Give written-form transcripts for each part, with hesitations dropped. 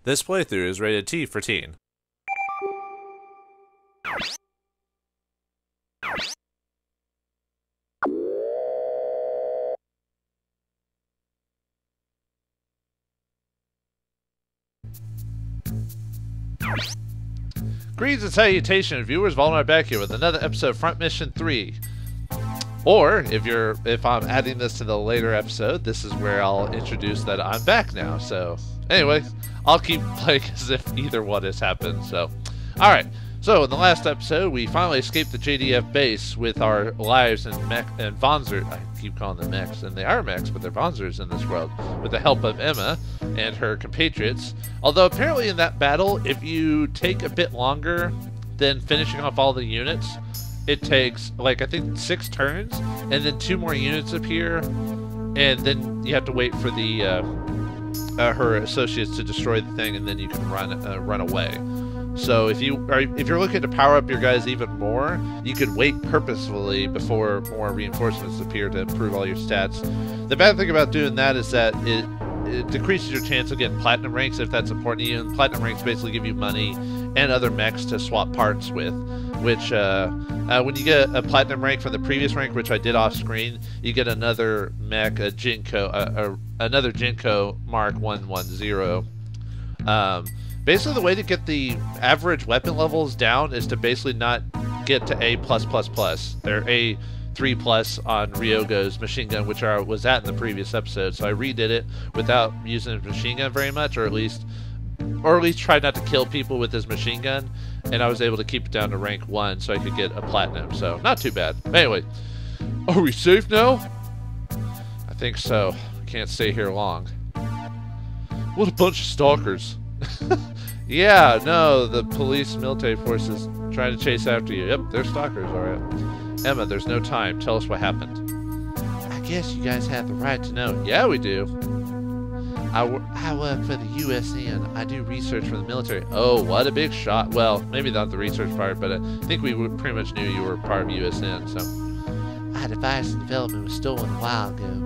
This playthrough is rated T for teen. Greetings and salutations, viewers. Vauldemare back here with another episode of Front Mission 3. Or, if I'm adding this to the later episode, this is where I'll introduce that I'm back now. So, anyway, I'll keep playing as if either one has happened. So, alright. So, in the last episode, we finally escaped the JDF base with our lives and mech and Wanzer. I keep calling them mechs, and they are mechs, but they're Wanzers in this world, with the help of Emma and her compatriots. Although, apparently in that battle, if you take a bit longer than finishing off all the units, it takes, like, I think 6 turns, and then 2 more units appear, and then you have to wait for the her associates to destroy the thing, and then you can run away. So if you're looking to power up your guys even more, you could wait purposefully before more reinforcements appear to improve all your stats. The bad thing about doing that is that it decreases your chance of getting platinum ranks if that's important to you, and platinum ranks basically give you money and other mechs to swap parts with, which when you get a platinum rank from the previous rank, which I did off screen, you get another mech, another Jinko Mark 110. Basically, the way to get the average weapon levels down is to basically not get to A+++. They're A3+ on Ryogo's machine gun, which I was at in the previous episode. So I redid it without using his machine gun very much, or at least try not to kill people with his machine gun. And I was able to keep it down to rank 1 so I could get a platinum. So not too bad. Anyway, are we safe now? I think so. Can't stay here long. What a bunch of stalkers. Yeah, no, the police military forces trying to chase after you. Yep, they're stalkers, alright. Emma, there's no time. Tell us what happened. I guess you guys have the right to know. Yeah, we do. I work for the USN. I do research for the military. Oh, what a big shot. Well, maybe not the research part, but I think we pretty much knew you were part of USN, so. Our device and development was stolen a while ago.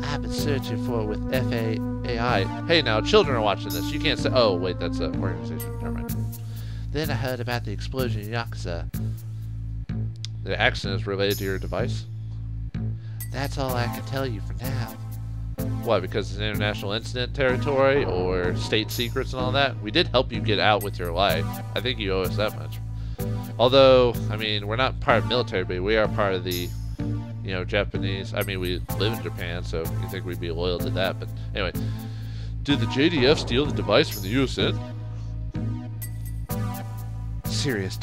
I've been searching for it with FAI. Hey, now, children are watching this. You can't say, oh, wait, that's an organization. Never mind. Then I heard about the explosion in Yakuza. The accident is related to your device? That's all I can tell you for now. Why, because it's international incident territory or state secrets and all that? We did help you get out with your life. I think you owe us that much. Although, I mean, we're not part of the military, but we are part of the, you know, Japanese. I mean, we live in Japan, so you think we'd be loyal to that. But anyway, did the JDF steal the device from the USN? Serious ...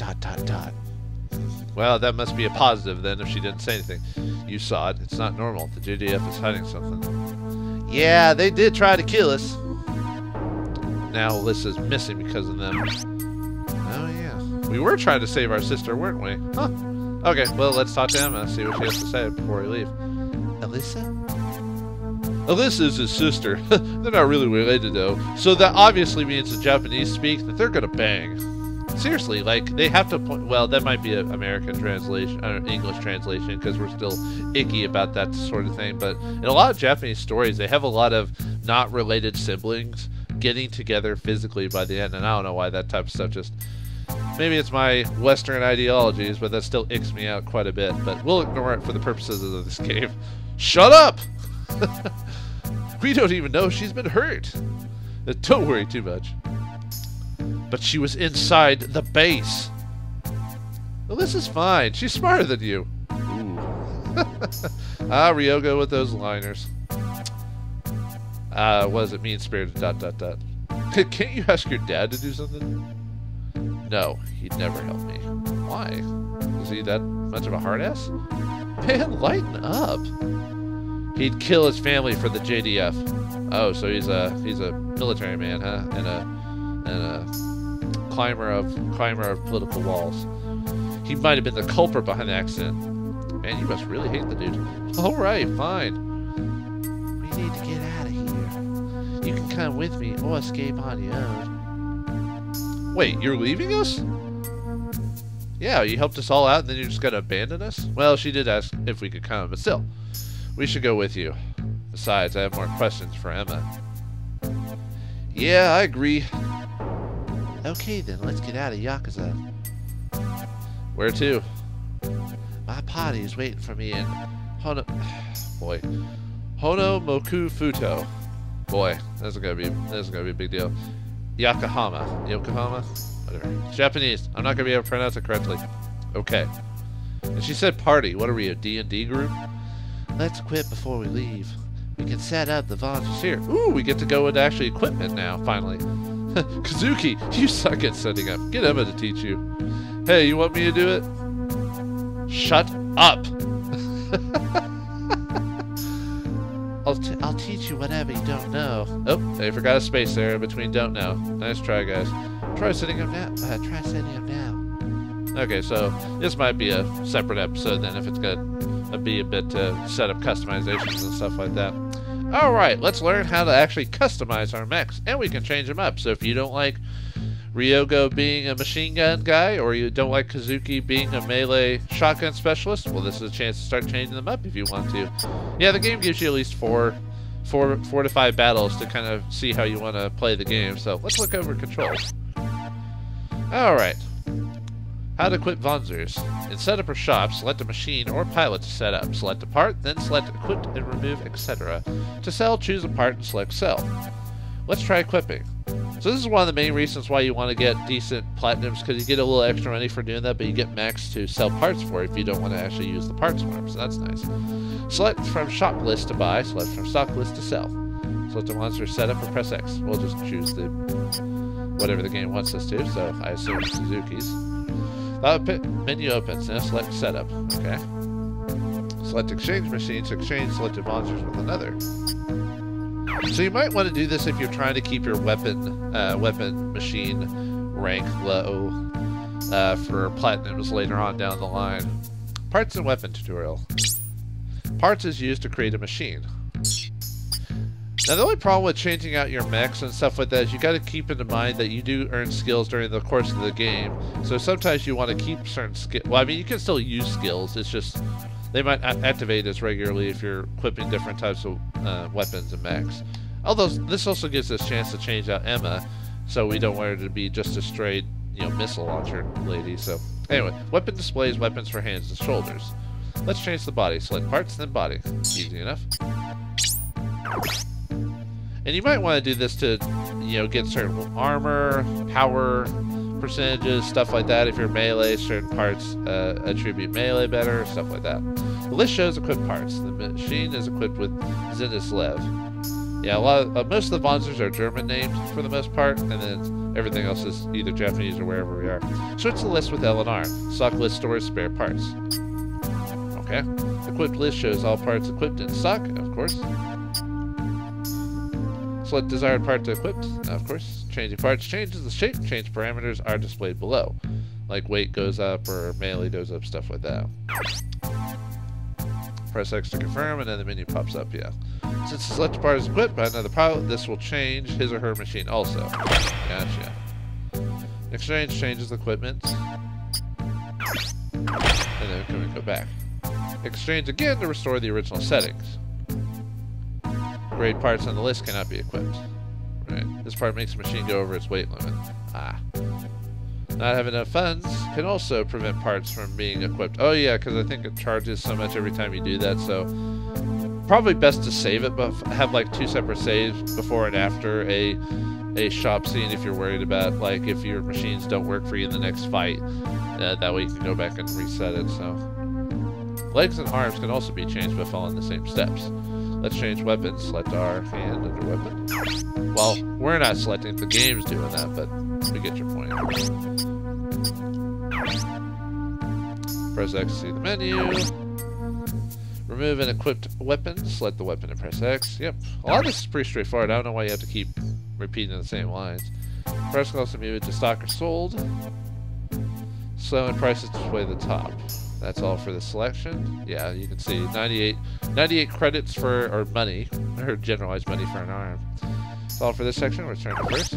Well, that must be a positive then if she didn't say anything. You saw it. It's not normal. The JDF is hiding something. Yeah, they did try to kill us. Now Alyssa's missing because of them. Oh yeah. We were trying to save our sister, weren't we? Huh. Okay, well, let's talk to Emma and see what she has to say before we leave. Alyssa? Alyssa is his sister. They're not really related, though. So that obviously means in Japanese speak that they're gonna bang. Seriously, like, they have to point... Well, that might be an American translation, or English translation, because we're still icky about that sort of thing. But in a lot of Japanese stories, they have a lot of not related siblings getting together physically by the end. And I don't know why that type of stuff just... Maybe it's my Western ideologies, but that still icks me out quite a bit. But we'll ignore it for the purposes of this game. Shut up! We don't even know she's been hurt. Don't worry too much. But she was inside the base. Alyssa's fine. She's smarter than you. Ooh. Ryogo with those liners. What does it mean, spirited ... Can't you ask your dad to do something? No, he'd never help me. Why? Is he that much of a hard ass? Man, lighten up. He'd kill his family for the JDF. Oh, so he's a military man, huh? And a climber of political walls. He might have been the culprit behind the accident. Man, you must really hate the dude. All right, fine. We need to get out of here. You can come with me or escape on your own. Wait, you're leaving us? Yeah, you helped us all out and then you're just gonna abandon us? Well, she did ask if we could come, but still. We should go with you. Besides, I have more questions for Emma. Yeah, I agree. Okay then, let's get out of Yakuza. Where to? My party is waiting for me in Honomoku Futo. Boy, this is gonna be a big deal. Yokohama. Whatever. It's Japanese. I'm not gonna be able to pronounce it correctly. Okay. And she said party. What are we, a D&D group? Let's quit before we leave. We can set up the Wanzers here. Ooh, we get to go into actually equipment now, finally. Kazuki, you suck at setting up. Get Emma to teach you. Hey, you want me to do it? Shut up! I'll teach you whatever you don't know. Oh, they forgot a space there between don't know. Nice try, guys. Try setting up now. Try setting up now. Okay, so this might be a separate episode then if it's gonna be a bit set up customizations and stuff like that. Alright, let's learn how to actually customize our mechs, and we can change them up. So if you don't like Ryogo being a machine gun guy, or you don't like Kazuki being a melee shotgun specialist, well, this is a chance to start changing them up if you want to. Yeah, the game gives you at least four to 5 battles to kind of see how you want to play the game. So let's look over controls. Alright. How to equip Wanzers. In setup or shop, select a machine or pilot to set up. Select a part, then select equip and remove, etc. To sell, choose a part and select sell. Let's try equipping. So this is one of the main reasons why you want to get decent platinums, because you get a little extra money for doing that, but you get mechs to sell parts for if you don't want to actually use the parts farm, so that's nice. Select from shop list to buy, select from stock list to sell. Select a monster setup or press X. We'll just choose the whatever the game wants us to, so I assume it's Suzuki's. Menu opens, now select setup, okay. Select exchange machine to exchange selected monsters with another. So you might want to do this if you're trying to keep your weapon machine rank low for platinums later on down the line. Parts and weapon tutorial. Parts is used to create a machine. Now the only problem with changing out your mechs and stuff like that is you got to keep in mind that you do earn skills during the course of the game. So sometimes you want to keep certain skills. Well, I mean, you can still use skills. It's just they might not activate as regularly if you're equipping different types of weapons and mechs. Although this also gives us a chance to change out Emma, so we don't want her to be just a straight, missile launcher lady. So anyway, weapon displays weapons for hands and shoulders. Let's change the body. Select parts, then body. Easy enough. And you might want to do this to, get certain armor, power percentages, stuff like that. If you're melee, certain parts attribute melee better, stuff like that. The list shows equipped parts. The machine is equipped with Lev. Yeah, most of the Wanzers are German named for the most part, and then everything else is either Japanese or wherever we are. Search the list with L and R. Stock list stores spare parts. Okay. Equipped list shows all parts equipped in stock, of course. Select desired part to equip, of course. Changing parts changes the shape. Change parameters are displayed below. Like weight goes up or melee goes up, stuff like that. Press X to confirm and then the menu pops up, yeah. Since the selected part is equipped by another pilot, this will change his or her machine also. Gotcha. Exchange changes equipment. And then we can go back. Exchange again to restore the original settings. Grade parts on the list cannot be equipped. Right. This part makes the machine go over its weight limit. Ah. Not having enough funds can also prevent parts from being equipped. Oh yeah, because I think it charges so much every time you do that, so probably best to save it, but have like 2 separate saves before and after a shop scene if you're worried about, like, if your machines don't work for you in the next fight. That way you can go back and reset it, so. Legs and arms can also be changed by following the same steps. Let's change weapons. Select our hand under weapon. Well, we're not selecting, the game's doing that, but we get your point. Press X to see the menu. Remove an equipped weapon. Select the weapon and press X. Yep. A lot of this is pretty straightforward. I don't know why you have to keep repeating the same lines. Press can also move it to stock or sold. So and prices display at the top. That's all for the selection. Yeah, you can see 98 credits for, or money, or generalized money for an arm. That's all for this section. We're turning to first.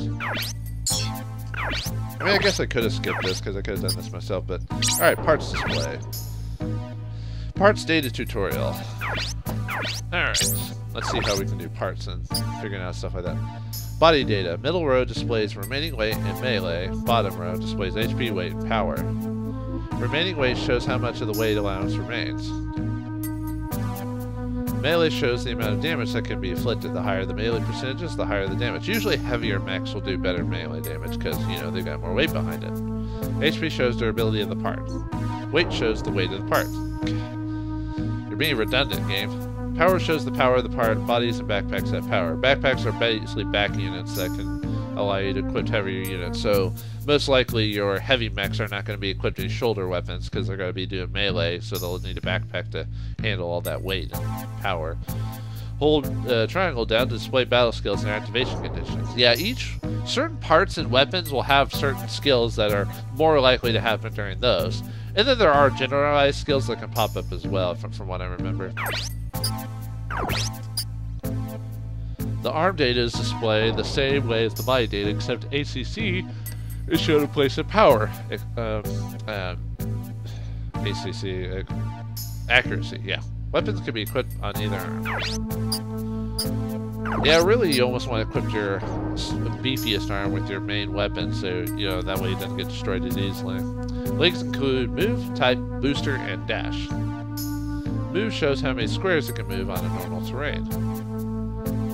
I mean, I guess I could have skipped this because I could have done this myself, but alright, parts display. Parts data tutorial. Alright, let's see how we can do parts and figuring out stuff like that. Body data. Middle row displays remaining weight and melee. Bottom row displays HP, weight, and power. Remaining weight shows how much of the weight allowance remains. Melee shows the amount of damage that can be inflicted. The higher the melee percentages, the higher the damage. Usually heavier mechs will do better melee damage because, you know, they've got more weight behind it. HP shows durability of the part. Weight shows the weight of the part. You're being redundant, game. Power shows the power of the part. Bodies and backpacks have power. Backpacks are basically back units that can allow you to equip heavier units. So most likely your heavy mechs are not going to be equipped with shoulder weapons because they're going to be doing melee, so they'll need a backpack to handle all that weight and power. Hold triangle down to display battle skills and activation conditions. Yeah, certain parts and weapons will have certain skills that are more likely to happen during those. And then there are generalized skills that can pop up as well, from what I remember. The ARM data is displayed the same way as the body data, except ACC is shown in place of power. ACC, accuracy, yeah. Weapons can be equipped on either arm. Yeah, really, you almost want to equip your beefiest arm with your main weapon, so, you know, that way it doesn't get destroyed as easily. Links include move, type, booster, and dash. Move shows how many squares it can move on a normal terrain.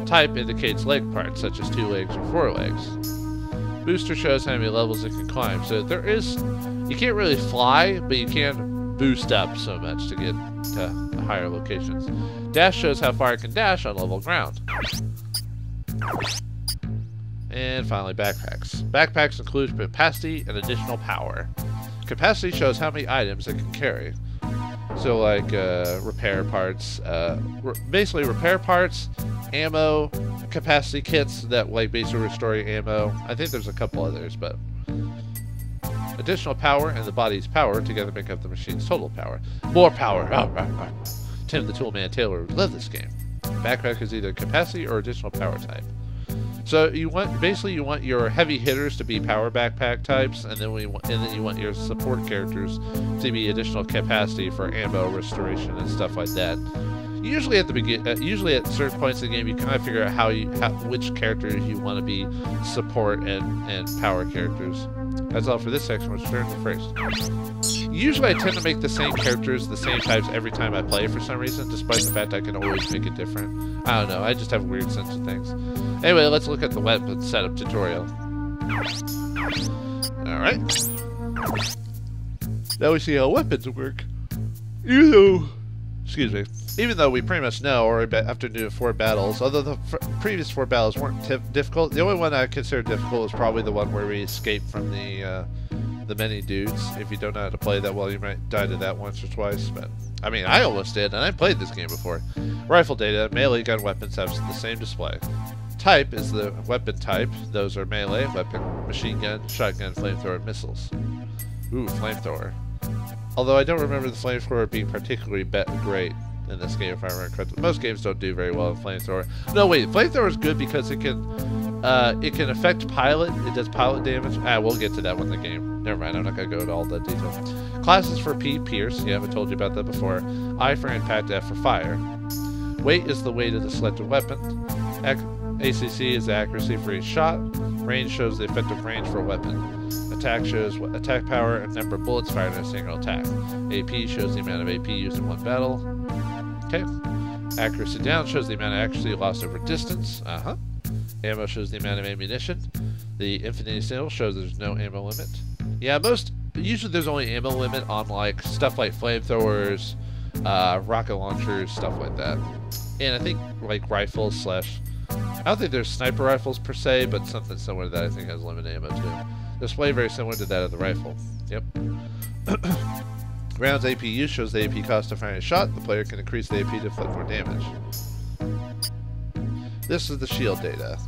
Type indicates leg parts, such as 2 legs or 4 legs. Booster shows how many levels it can climb. So you can't really fly, but you can boost up so much to get to higher locations. Dash shows how far it can dash on level ground. And finally, backpacks. Backpacks include capacity and additional power. Capacity shows how many items it can carry. So like repair parts, basically repair parts, ammo, capacity kits that like basically restore your ammo. I think there's a couple others, but additional power and the body's power together make up the machine's total power. More power. Tim the Toolman Taylor would love this game. Backpack is either capacity or additional power type. So you want your heavy hitters to be power backpack types, and then you want your support characters to be additional capacity for ammo restoration and stuff like that. Usually at certain points in the game, you kind of figure out which characters you want to be support and power characters. That's all for this section. Let's turn to first. Usually I tend to make the same characters, the same types every time I play for some reason, despite the fact I can always make it different. I don't know, I just have a weird sense of things. Anyway, let's look at the weapon setup tutorial. Alright. Now we see how weapons work. Even though we pretty much know, or after doing 4 battles, although the previous 4 battles weren't difficult, the only one I consider difficult was probably the one where we escaped from the many dudes. If you don't know how to play that well, you might die to that once or twice, but I mean, I almost did, and I played this game before. Rifle data, melee gun weapons have the same display. Type is the weapon type. Those are melee, weapon, machine gun, shotgun, flamethrower, and missiles. Ooh, flamethrower. Although I don't remember the flamethrower being particularly great in this game, if I remember correctly. Most games don't do very well in flamethrower. No, wait, flamethrower is good because it can affect pilot. It does pilot damage. We'll get to that one in the game. Never mind, I'm not going to go into all that detail. Classes for P, Pierce. Yeah, I told you about that before. I for impact, F for fire. Weight is the weight of the selected weapon. ACC is the accuracy for each shot. Range shows the effective range for a weapon. Attack shows attack power and number of bullets fired in a single attack. AP shows the amount of AP used in one battle. Okay. Accuracy down shows the amount of accuracy lost over distance. Ammo shows the amount of ammunition. The infinity symbol shows there's no ammo limit. Yeah, usually there's only ammo limit on like stuff like flamethrowers, rocket launchers, stuff like that. And I think like rifles / I don't think there's sniper rifles per se, but something similar to that I think has limited ammo too. Display very similar to that of the rifle. Yep. Rounds AP use shows the AP cost to fire a shot. The player can increase the AP to inflict more damage. This is the shield data.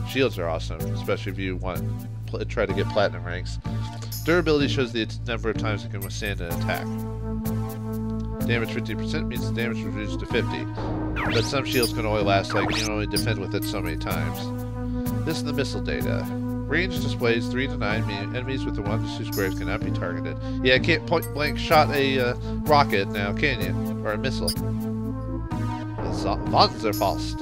Shields are awesome, especially if you want to try to get platinum ranks. Durability shows the number of times it can withstand an attack. Damage 50% means the damage reduced to 50. But some shields can only last, like, you can only defend with it so many times. This is the missile data. Range displays 3 to 9, meaning enemies with the 1 to 2 squares cannot be targeted. Yeah, can't point blank shot a rocket now, can you? Or a missile. Wanzer Faust.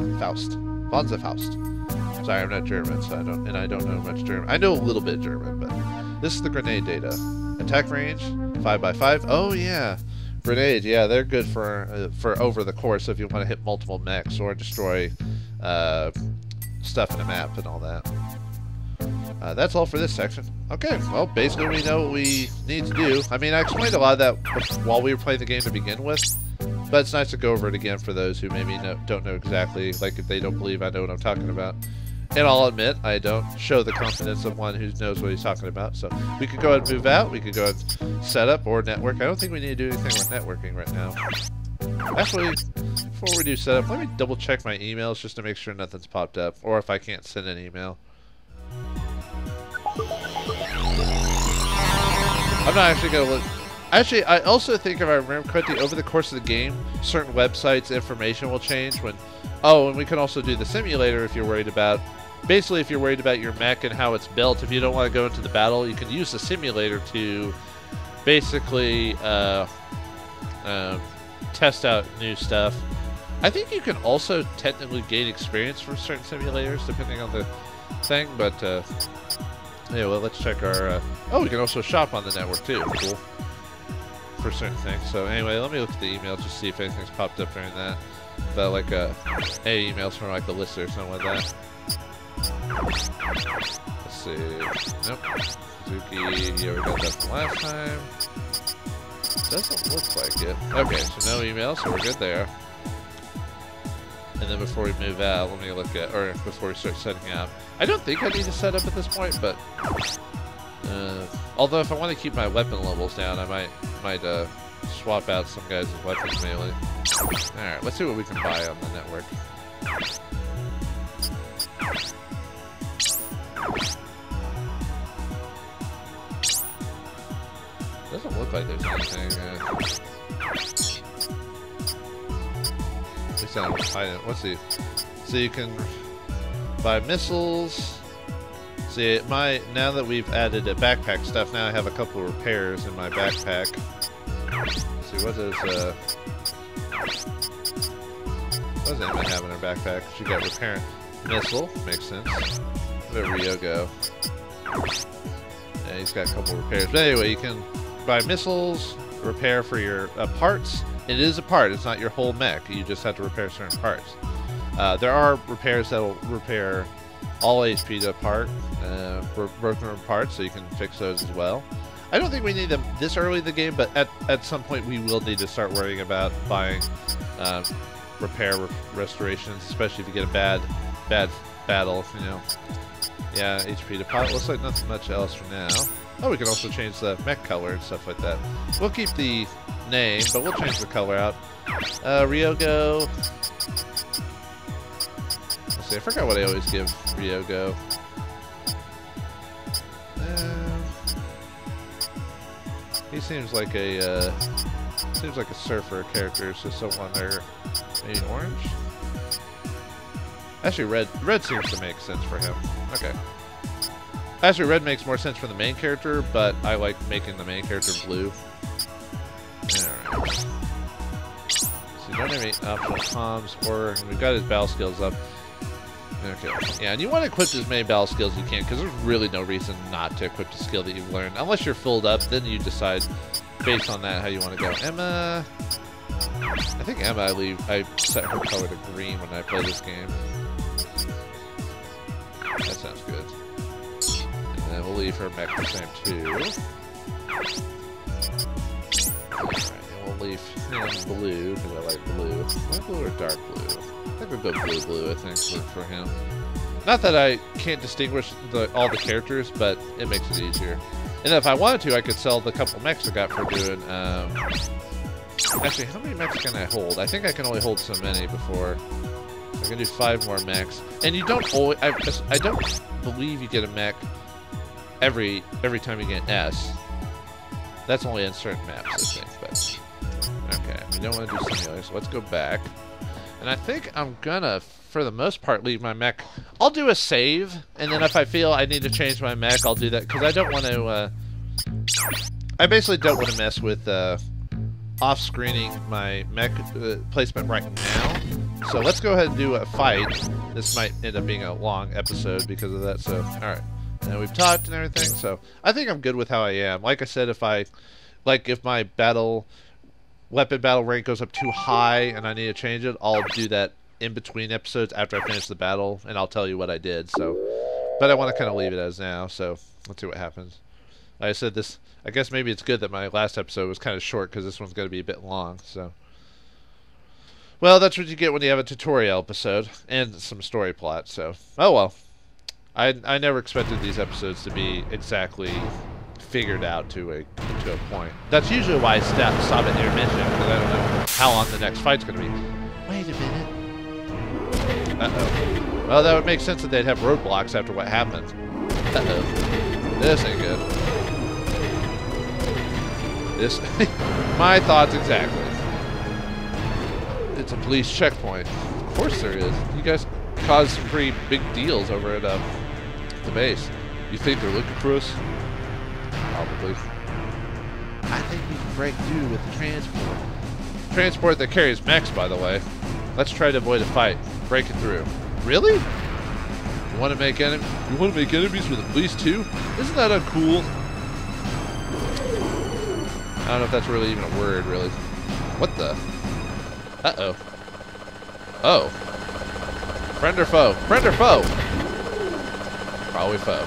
Sorry, I'm not German, so I don't know much German. I know a little bit German, but this is the grenade data. Attack range, 5x5. Oh yeah, grenades. Yeah, they're good for over the course if you want to hit multiple mechs or destroy stuff in the map and all that. That's all for this section. Okay, well, basically we know what we need to do. I mean, I explained a lot of that while we were playing the game to begin with, but it's nice to go over it again for those who maybe don't know exactly, like if they don't believe I know what I'm talking about. And I'll admit, I don't show the confidence of one who knows what he's talking about. So we could go ahead and move out. We could go ahead and set up or network. I don't think we need to do anything with networking right now. Actually, before we do setup, let me double check my emails just to make sure nothing's popped up, or if I can't send an email. I'm not actually going to look. Actually, I also think if I remember correctly, over the course of the game, certain websites' information will change when... Oh, and we can also do the simulator if you're worried about... Basically, if you're worried about your mech and how it's built, if you don't want to go into the battle, you can use the simulator to basically test out new stuff. I think you can also technically gain experience from certain simulators, depending on the thing, but... yeah, well, let's check our... oh, we can also shop on the network, too. Cool. For certain things. So, anyway, let me look at the email just to see if anything's popped up during that. But, like, any emails from, like, the list or something like that. Let's see. Nope. Suzuki. Yeah, we got that from last time. Doesn't look like it. Okay, so no email, so we're good there. And then before we move out, let me look at... Or before we start setting up. I don't think I need to set up at this point, but... although if I want to keep my weapon levels down, I might swap out some guys' weapons mainly. Alright, let's see what we can buy on the network. Doesn't look like there's anything. At least I don't find it. Let's see. So you can buy missiles. See, now that we've added a backpack stuff, now I have a couple of repairs in my backpack. Let's see, what does Emma have in her backpack? She got repair missile, makes sense. Where did Rio go? Yeah, he's got a couple of repairs. But anyway, you can buy missiles, repair for your parts. It is a part, it's not your whole mech. You just have to repair certain parts. There are repairs that will repair all HP to part, broken parts, so you can fix those as well. I don't think we need them this early in the game, but at some point we will need to start worrying about buying repair restorations, especially if you get a bad battle, you know. Yeah, HP to pot. Looks like nothing much else for now. Oh, we can also change the mech color and stuff like that. We'll keep the name, but we'll change the color out. Ryogo. Let's see, I forgot what I always give Ryogo. He seems like a surfer character, so someone there, maybe orange. Actually, red seems to make sense for him. Okay. Actually, red makes more sense for the main character, but I like making the main character blue. Alright. So you don't have any optional comms, or we've got his battle skills up. Okay. Yeah, and you want to equip as many battle skills as you can, because there's really no reason not to equip the skill that you've learned. Unless you're filled up, then you decide, based on that, how you want to go. Emma... I think Emma, I set her color to green when I play this game. That sounds good. And then we'll leave her mech the same too. Alright, and we'll leave him blue, because I like blue. Light blue or dark blue? I think we'll go blue, I think, for him. Not that I can't distinguish all the characters, but it makes it easier. And if I wanted to, I could sell the couple mechs I got for doing, actually, how many mechs can I hold? I think I can only hold so many before. I can do 5 more mechs. And you don't always... I don't believe you get a mech every time you get an S. That's only in certain maps, I think. But okay, we don't want to do simulators, so let's go back. And I think I'm gonna, for the most part, leave my mech. I'll do a save, and then if I feel I need to change my mech, I'll do that. Because I don't want to... I basically don't want to mess with... off-screening my mech placement right now, So let's go ahead and do a fight. This might end up being a long episode because of that. So, all right. And we've talked and everything. So I think I'm good with how I am. Like I said, if my weapon battle rank goes up too high and I need to change it, I'll do that in between episodes after I finish the battle, and I'll tell you what I did. So, but I want to kind of leave it as now. So let's see what happens. Like I said, this. I guess maybe it's good that my last episode was kind of short because this one's going to be a bit long. So, well, that's what you get when you have a tutorial episode and some story plot. So, oh well. I never expected these episodes to be exactly figured out to a point. That's usually why I stop at intermission, because I don't know how long the next fight's going to be. Wait a minute. Uh-oh. Well, that would make sense that they'd have roadblocks after what happened. Uh-oh. This ain't good. This... my thoughts exactly. It's a police checkpoint. Of course there is. You guys caused some pretty big deals over at the base. You think they're looking for us? Probably. I think we can break through with the transport. Transport that carries mechs, by the way. Let's try to avoid a fight. Break it through. Really? You want to make enemies? You want to make enemies with the police too? Isn't that uncool? I don't know if that's really even a word, really. What the? Uh-oh. Oh. Friend or foe? Friend or foe? Probably foe.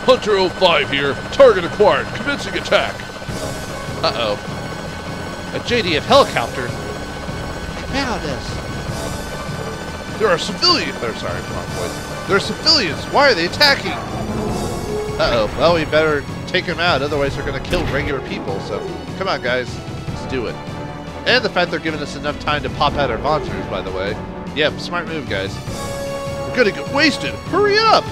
Hunter 05 here. Target acquired. Commencing attack. Uh-oh. A JDF helicopter? Found us. There are civilians. Oh, sorry, wrong voice. There are civilians. Why are they attacking? Uh-oh. Well, we better take them out. Otherwise, they're going to kill regular people. So, come on, guys. Let's do it. And the fact they're giving us enough time to pop out our monsters, by the way. Yeah, smart move, guys. We're going to get wasted. Hurry up!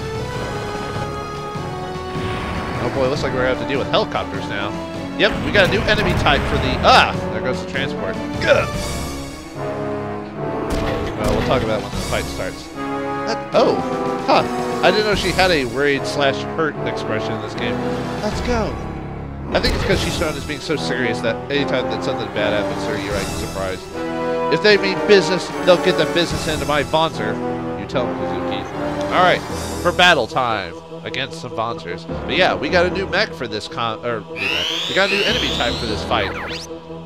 Oh boy, looks like we're going to have to deal with helicopters now. Yep, we got a new enemy type for the... Ah! There goes the transport. Good! Well, we'll talk about it when the fight starts. Oh! Huh. I didn't know she had a worried/hurt expression in this game. Let's go! I think it's because she's shown as being so serious that anytime that something bad happens to her, you're like surprised. If they mean business, they'll get the business into my Wanzer. You tell them, Kazuki. Alright, for battle time against some Wanzers. But yeah, we got a new mech for this we got a new enemy type for this fight.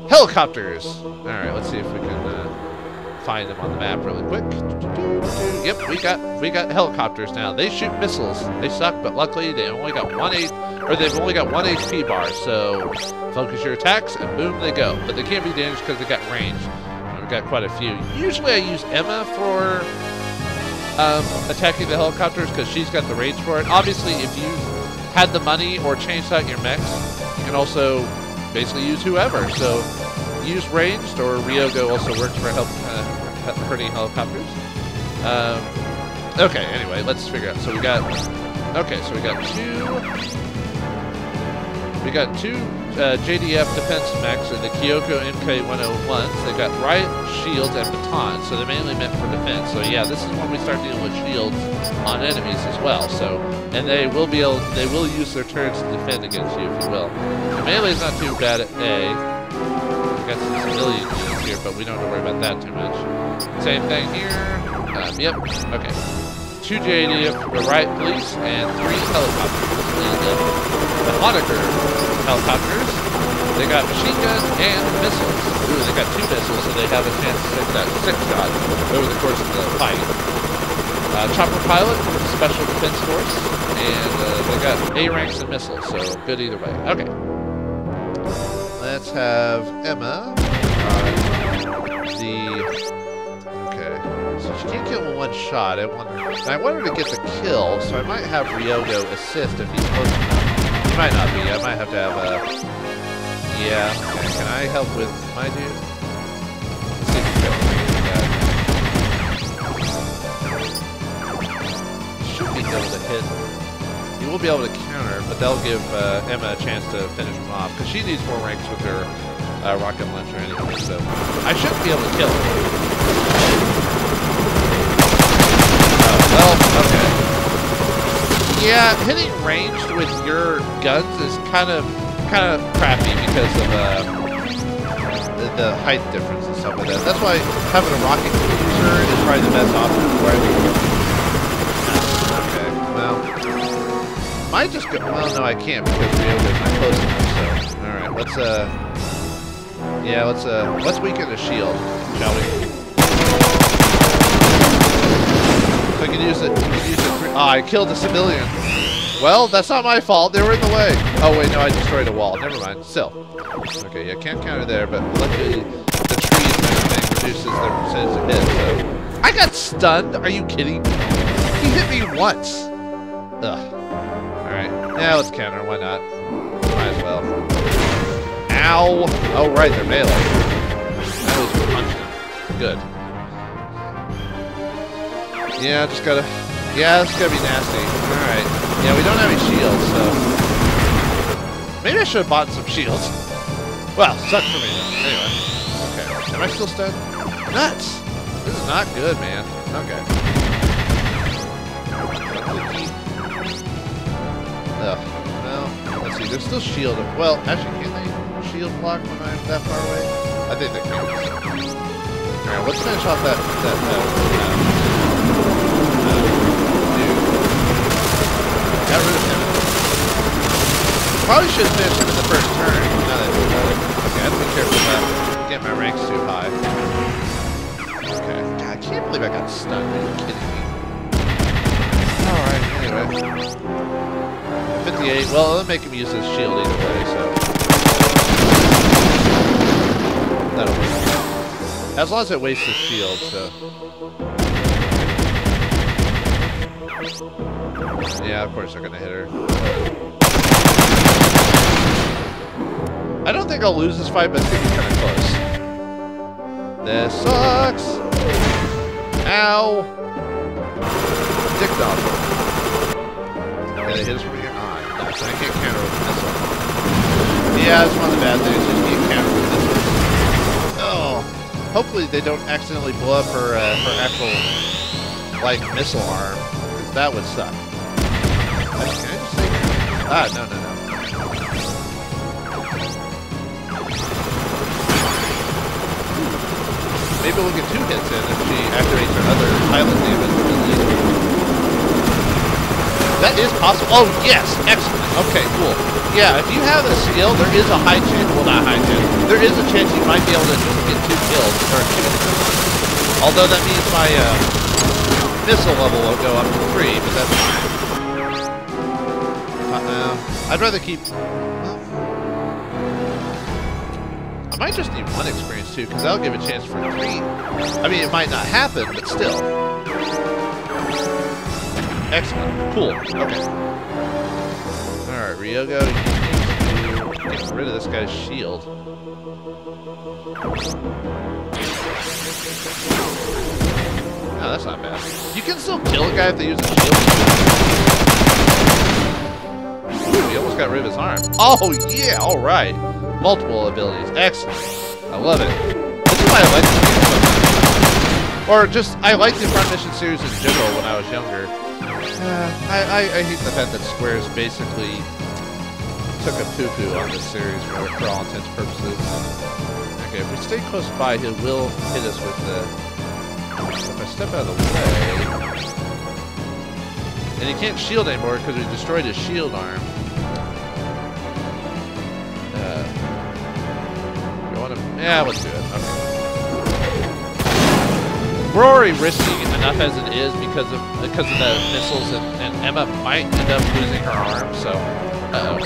Helicopters! Alright, let's see if we can find them on the map really quick. Yep, we got helicopters now. They shoot missiles. They suck, but luckily they've only got one HP bar, so focus your attacks and boom they go. But they can't be dangerous because they got range. We've got quite a few. Usually I use Emma for attacking the helicopters because she's got the range for it. Obviously, if you had the money or changed out your mechs, you can also basically use whoever. So use ranged, or Ryogo also works for hurting helicopters. Okay, anyway, let's figure out. So we got two JDF defense mechs in the Kyoko MK101s. They've got riot shields and batons, so they're mainly meant for defense. So yeah, this is when we start dealing with shields on enemies as well. So, and they will use their turns to defend against you, if you will. The melee is not too bad at A. We've got some civilian units here, but we don't have to worry about that too much. Same thing here. Yep. Okay. 2 JDF riot police and 3 helicopters. The Honecker helicopters. They got machine guns and missiles. Ooh, they got 2 missiles, so they have a chance to take that 6 shot over the course of the fight. Chopper pilot, special defense force, and they got A ranks and missiles, so good either way. Okay. Let's have Emma. Okay. So she can't kill in one shot. I want her to get the kill, so I might have Ryogo assist if he's close enough. He might not be. I might have to have a... Yeah. Okay. Can I help with my dude? Let's see if we can should be able to hit. He will be able to counter, but that'll give Emma a chance to finish him off, because she needs more ranks with her rocket launcher anyway, so I should be able to kill him. Oh, well, okay. Yeah, hitting ranged with your guns is kind of crappy because of the height difference and stuff like that. That's why having a rocket cruiser is probably the best option for Okay, well, might just go. Well, no, I can't because Ryogo's not close enough. So, all right, let's weaken the shield, shall we? So I can use it. I killed a civilian. Well, that's not my fault. They were in the way. Oh wait, no, I destroyed a wall. Never mind. Still. Okay, yeah, can't counter there, but luckily the trees and everything reduces their percentage of hit. So I got stunned. Are you kidding me? He hit me once. Ugh. All right. Yeah, let's counter. Why not? Might as well. Ow! Oh right, they're melee. That was punching them. Good. Yeah, just gotta. Yeah, this is gonna be nasty. Alright. Yeah, we don't have any shields, so. Maybe I should have bought some shields. Well, sucks for me. Anyway. Okay. Am I still stunned? Nuts! This is not good, man. Okay. Ugh. Well, let's see. They're still shielded. Well, actually, can they shield block when I'm that far away? I think they can. Alright, let's finish off that got rid of him. Probably should have finished him in the first turn. Now that I think about it. Okay, I have to be careful about getting my ranks too high. Okay. God, I can't believe I got stunned. Are you kidding me? Alright, anyway. 58. Well, it'll make him use his shield either way, so. That'll work. As long as it wastes his shield, so. Yeah, of course they're gonna hit her. I don't think I'll lose this fight, but it's gonna be kind of close. This sucks! Ow! Dick dog. Okay, they hit us from here. Ah, nice. I can't counter with this one. Yeah, that's one of the bad things. You just can't counter with this one. Oh! Hopefully they don't accidentally blow up her actual, like, missile arm. That would suck. Can I just say that? Ah, no. Maybe we'll get 2 hits in if she activates her other pilot damage ability. That is possible. Oh, yes! Excellent. Okay, cool. Yeah, if you have a skill, there is a high chance, well, not high chance, there is a chance you might be able to just get 2 kills, or 2 hits. Although that means my, missile level will go up to 3, but that's fine. I'd rather keep. Well, I might just need 1 experience too, because that'll give a chance for 3. I mean, it might not happen, but still. Excellent. Cool. Okay. Alright, Ryogo, you need to get rid of this guy's shield. No, that's not bad. You can still kill a guy if they use a shield. Ooh, he almost got rid of his arm. Oh, yeah, alright. Multiple abilities. Excellent. I love it. This is why I like this game so much. Or just, I like the Front Mission series in general when I was younger. I hate the fact that Square's basically took a poo-poo on this series for all intents and purposes. Okay, if we stay close by, he will hit us with the... If I step out of the way... And he can't shield anymore because we destroyed his shield arm. You want to... Yeah, let's do it. Okay. We're already risking enough as it is because of the missiles, and Emma might end up losing her arm, so... Uh-oh.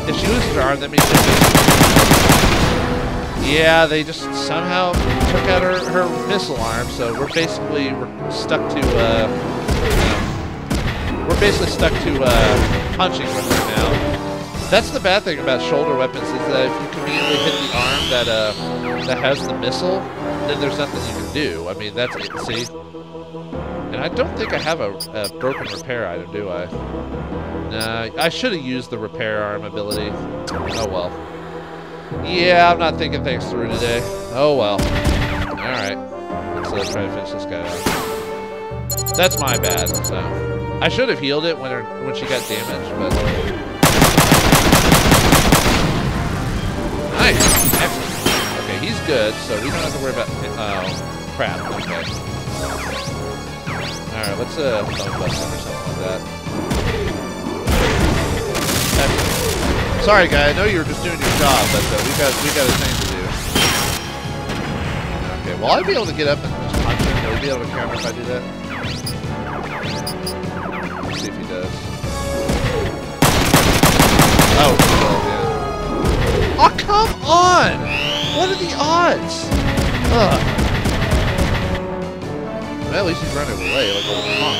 If she loses her arm, that means yeah, they just somehow took out her missile arm, so we're basically stuck to punching with her now. That's the bad thing about shoulder weapons, is that if you conveniently hit the arm that has the missile, then there's nothing you can do. I mean, that's it, see? And I don't think I have a broken repair item, do I? Nah, I should have used the repair arm ability. Oh well. Yeah, I'm not thinking things through today. Oh well. Alright. Let's try to finish this guy off. That's my bad, so... I should have healed it when she got damaged, but... Nice! Excellent. Okay, he's good, so we don't have to worry about... Oh, crap. Okay. Alright, let's phone bust him or something like that. Sorry, guy. I know you were just doing your job, but we got a thing to do. Okay, well, I'd be able to get up and just punch him. Will he be able to counter if I do that? Let's see if he does. Oh, yeah. Oh, come on! What are the odds? Ugh. Well, at least he's running away like a little punk.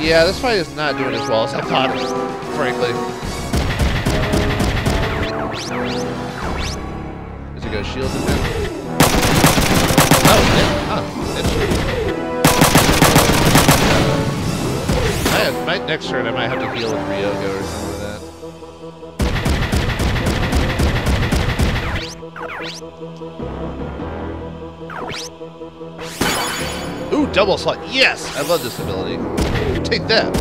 Yeah, this fight is not doing as well as I thought, frankly. Is he gonna shield him in? Oh, my next turn I might have to heal with Ryogo or something like that. Ooh, double slot. Yes! I love this ability. Take that.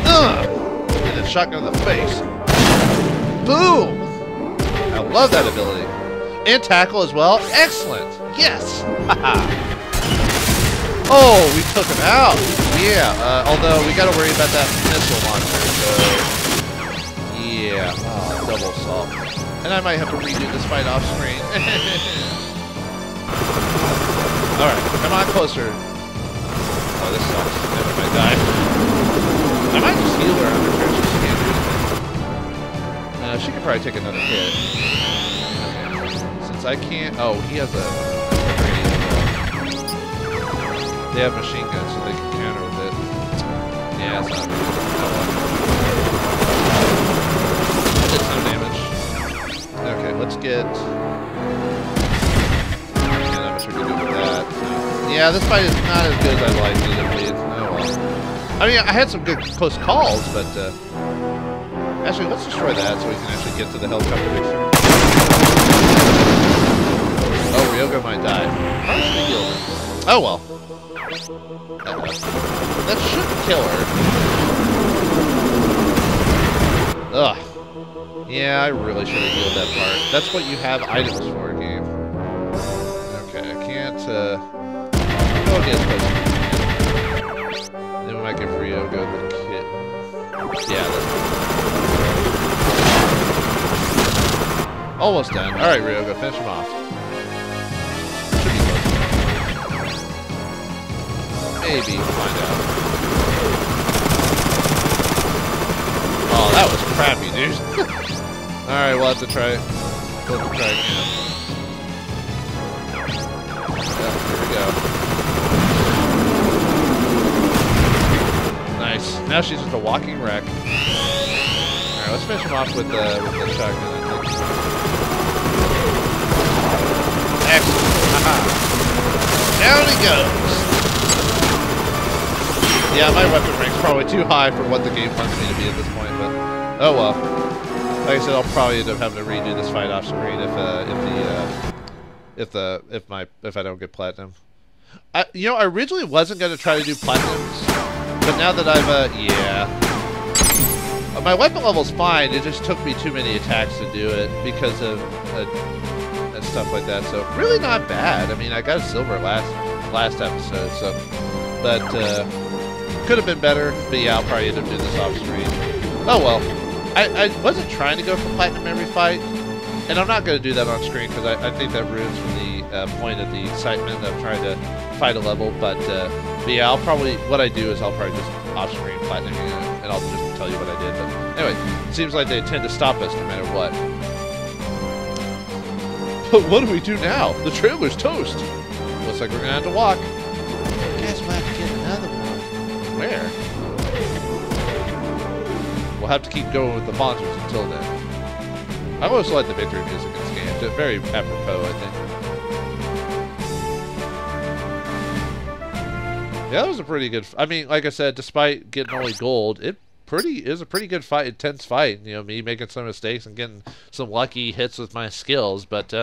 And then shotgun in the face. Boom! I love that ability. And tackle as well. Excellent! Yes! Haha! Oh, we took him out! Yeah, although we gotta worry about that missile launcher, so... Yeah. Oh, double assault. And I might have to redo this fight off screen. Alright, come on closer. Oh, this sucks. I might die. I might just heal her under her. She can't do anything. She could probably take another hit. Since I can't... Oh, he has a... They have machine guns, so they can counter with it. Yeah, it's not good. I did some damage. Okay, let's get... Yeah, not much we can do with that. Yeah, this fight is not as good as I'd like it to be. Oh well. I mean, I had some good close calls, but... Actually, let's destroy that so we can actually get to the helicopter picture. Oh, Ryogo might die. Probably should have healed him. Oh well. That shouldn't kill her. Ugh. Yeah, I really should have healed that part. That's what you have items for, game. Okay, I can't, go get close. Then we might give Ryogo the kit. Yeah, that's... Almost done. Alright, Ryogo, finish him off. Should be close. Maybe, we'll find out. Oh, that was crappy, dude. Alright, we'll have to try it. We'll have to try again. Yeah, here we go. Nice. Now she's just a walking wreck. Alright, let's finish him off with the shotgun, I think. Excellent. Haha. Down he goes. Yeah, my weapon rank's probably too high for what the game wants me to be at this point, but oh well. Like I said, I'll probably end up having to redo this fight off screen if I don't get platinum. I originally wasn't gonna try to do platinums, but now that I've my weapon level's fine. It just took me too many attacks to do it because of stuff like that. So really not bad. I mean, I got a silver last episode, so but. Could have been better, but yeah, I'll probably end up doing this off screen. Oh well. I wasn't trying to go for platinum every fight, and I'm not going to do that on screen because I think that ruins the point of the excitement of trying to fight a level. But yeah, what I do is I'll probably just off screen platinum and I'll just tell you what I did. But anyway, it seems like they tend to stop us no matter what. But what do we do now? The trailer's toast. Looks like we're going to have to walk. Guess we'll have to get another one. Where? We'll have to keep going with the monsters until then. I always like the victory music in this game. It's very apropos, I think. Yeah, that was a pretty good... I mean, like I said, despite getting only gold, it is a pretty good fight, intense fight. You know, me making some mistakes and getting some lucky hits with my skills. But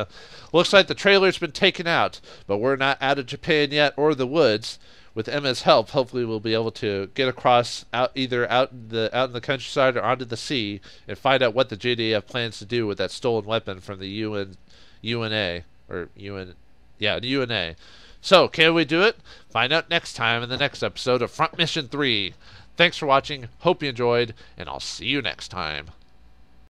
looks like the trailer's been taken out. But we're not out of Japan yet or the woods. With Emma's help, hopefully we'll be able to get across either out in the countryside or onto the sea and find out what the JDF plans to do with that stolen weapon from the UNA or UN, yeah, UNA. So, can we do it? Find out next time in the next episode of Front Mission 3. Thanks for watching, hope you enjoyed, and I'll see you next time.